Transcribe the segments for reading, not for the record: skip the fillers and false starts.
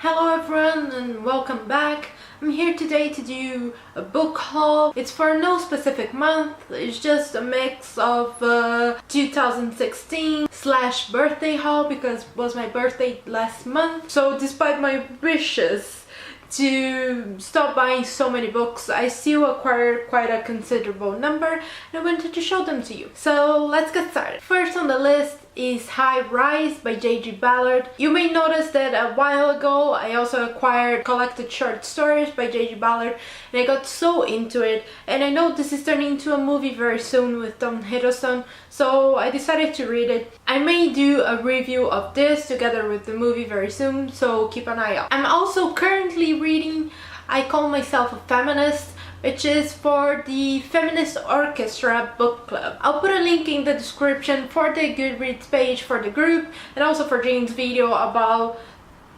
Hello everyone and welcome back. I'm here today to do a book haul. It's for no specific month, it's just a mix of 2016/birthday haul because it was my birthday last month. So despite my wishes to stop buying so many books, I still acquired quite a considerable number and I wanted to show them to you. So let's get started. First on the list is High Rise by J.G. Ballard. You may notice that a while ago I also acquired collected short stories by J.G. Ballard and I got so into it, and I know this is turning into a movie very soon with Tom Hiddleston, so I decided to read it. I may do a review of this together with the movie very soon, so keep an eye out. I'm also currently reading I Call Myself a Feminist, which is for the Feminist Orchestra book club. I'll put a link in the description for the Goodreads page for the group and also for Jane's video about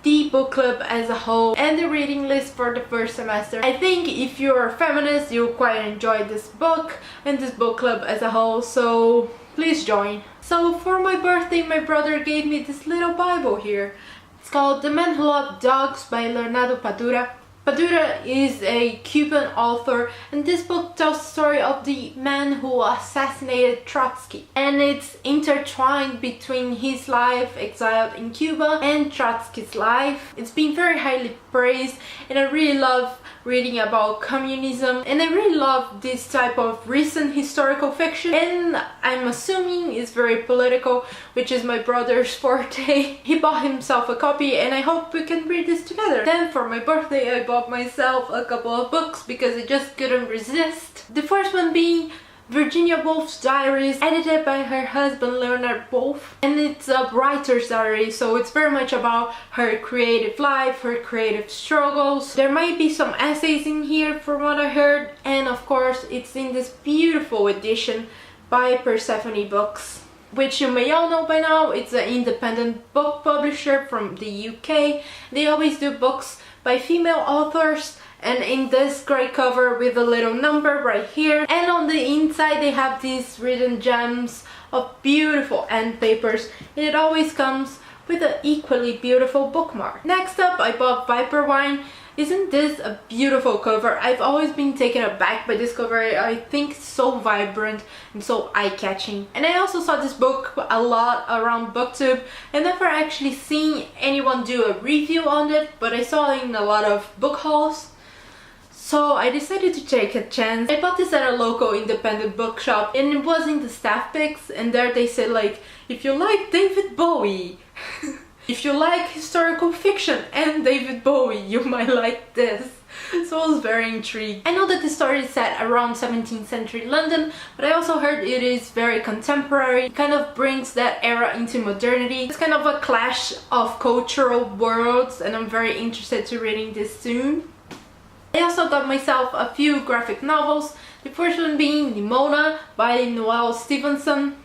the book club as a whole and the reading list for the first semester. I think if you're a feminist, you'll quite enjoy this book and this book club as a whole, so please join. So for my birthday, my brother gave me this little Bible here. It's called The Manhole of Dogs by Leonardo Padura. Padura is a Cuban author, and this book tells the story of the man who assassinated Trotsky, and it's intertwined between his life exiled in Cuba and Trotsky's life. It's been very highly praised and I really love reading about communism, and I really love this type of recent historical fiction, and I'm assuming it's very political, which is my brother's forte. He bought himself a copy and I hope we can read this together. Then for my birthday I bought myself a couple of books because I just couldn't resist. The first one being Virginia Woolf's Diaries, edited by her husband Leonard Woolf, and it's a writer's diary, so it's very much about her creative life, her creative struggles. There might be some essays in here from what I heard, and of course it's in this beautiful edition by Persephone Books, which you may all know by now. It's an independent book publisher from the UK. They always do books by female authors, and in this great cover with a little number right here, and on the inside they have these written gems of beautiful end papers, and it always comes with an equally beautiful bookmark. Next up I bought Viper Wine. Isn't this a beautiful cover? I've always been taken aback by this cover. I think it's so vibrant and so eye-catching. And I also saw this book a lot around Booktube. I've never actually seen anyone do a review on it, but I saw it in a lot of book hauls. So I decided to take a chance. I bought this at a local independent bookshop and it was in the staff picks, and there they said, like, if you like David Bowie, if you like historical fiction and David Bowie, you might like this. So I was very intrigued. I know that the story is set around 17th century London, but I also heard it is very contemporary. It kind of brings that era into modernity. It's kind of a clash of cultural worlds, and I'm very interested to reading this soon. I also got myself a few graphic novels, the first one being Nimona by Noelle Stevenson.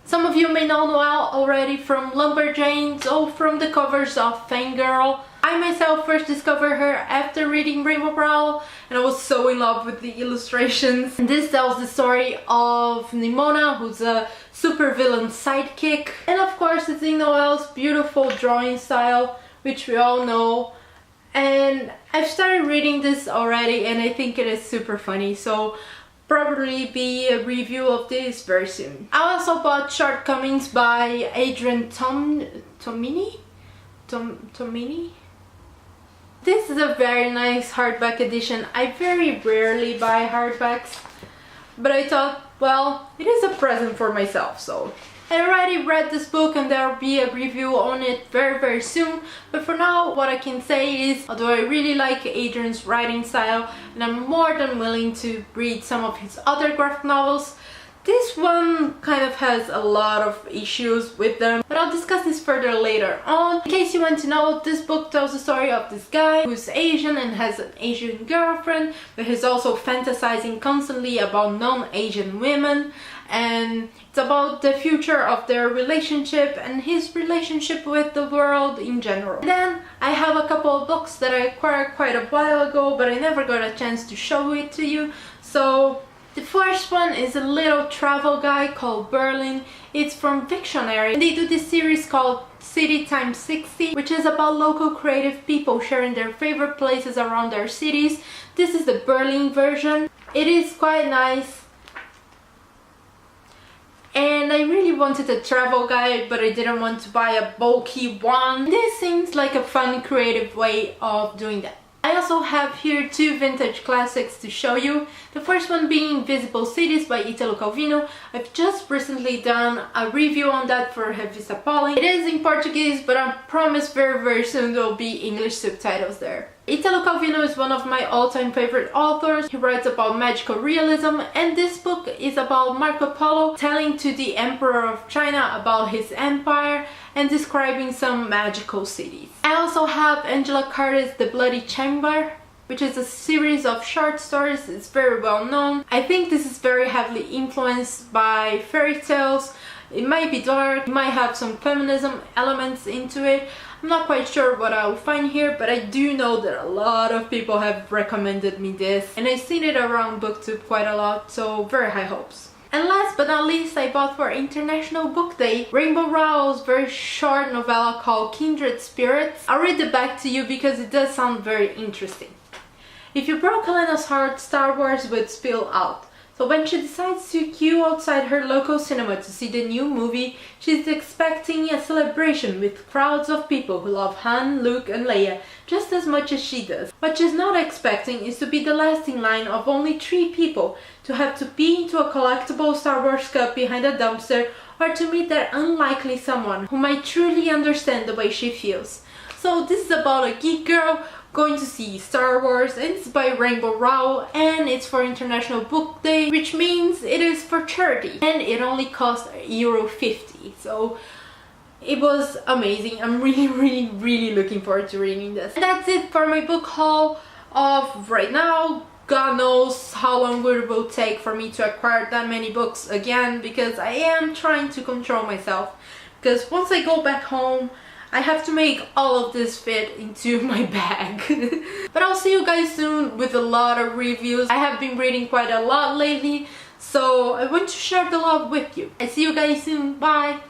Some of you may know Noelle already from Lumberjanes or from the covers of Fangirl. I myself first discovered her after reading Rainbow Prowl, and I was so in love with the illustrations. And this tells the story of Nimona, who's a supervillain sidekick. And of course it's in Noelle's beautiful drawing style, which we all know. And I've started reading this already and I think it is super funny, so probably be a review of this very soon. I also bought Shortcomings by Adrian Tomini? This is a very nice hardback edition. I very rarely buy hardbacks, but I thought, well, it is a present for myself, so. I already read this book and there will be a review on it very soon, but for now what I can say is, although I really like Adrian's writing style and I'm more than willing to read some of his other graphic novels, this one kind of has a lot of issues with them, but I'll discuss this further later on. In case you want to know, this book tells the story of this guy who's Asian and has an Asian girlfriend, but he's also fantasizing constantly about non-Asian women, and it's about the future of their relationship and his relationship with the world in general. And then I have a couple of books that I acquired quite a while ago, but I never got a chance to show it to you, so the first one is a little travel guide called Berlin. It's from Victionary, and they do this series called City Times 60, which is about local creative people sharing their favorite places around their cities. This is the Berlin version. It is quite nice. And I really wanted a travel guide, but I didn't want to buy a bulky one. This seems like a fun, creative way of doing that. I also have here two vintage classics to show you. The first one being Invisible Cities by Italo Calvino. I've just recently done a review on that for Revista Pólen. It is in Portuguese, but I promise very soon there will be English subtitles there. Italo Calvino is one of my all-time favorite authors. He writes about magical realism, and this book is about Marco Polo telling to the Emperor of China about his empire and describing some magical cities. I also have Angela Carter's The Bloody Chamber, which is a series of short stories. It's very well known. I think this is very heavily influenced by fairy tales. It might be dark, it might have some feminism elements into it. I'm not quite sure what I'll find here, but I do know that a lot of people have recommended me this, and I've seen it around Booktube quite a lot, so very high hopes. And last but not least, I bought for International Book Day Rainbow Rowell's very short novella called Kindred Spirits. I'll read it back to you because it does sound very interesting. If you broke Helena's heart, Star Wars would spill out. So when she decides to queue outside her local cinema to see the new movie, she's expecting a celebration with crowds of people who love Han, Luke and Leia just as much as she does. What she's not expecting is to be the last in line of only 3 people to have to pee into a collectible Star Wars cup behind a dumpster, or to meet that unlikely someone who might truly understand the way she feels. So this is about a geek girl going to see Star Wars, and it's by Rainbow Rowell, and it's for International Book Day, which means it is for charity, and it only cost €50. So it was amazing. I'm really looking forward to reading this. And that's it for my book haul of right now. God knows how long it will take for me to acquire that many books again, because I am trying to control myself, because once I go back home I have to make all of this fit into my bag. But I'll see you guys soon with a lot of reviews. I have been reading quite a lot lately, so I want to share the love with you. I see you guys soon. Bye!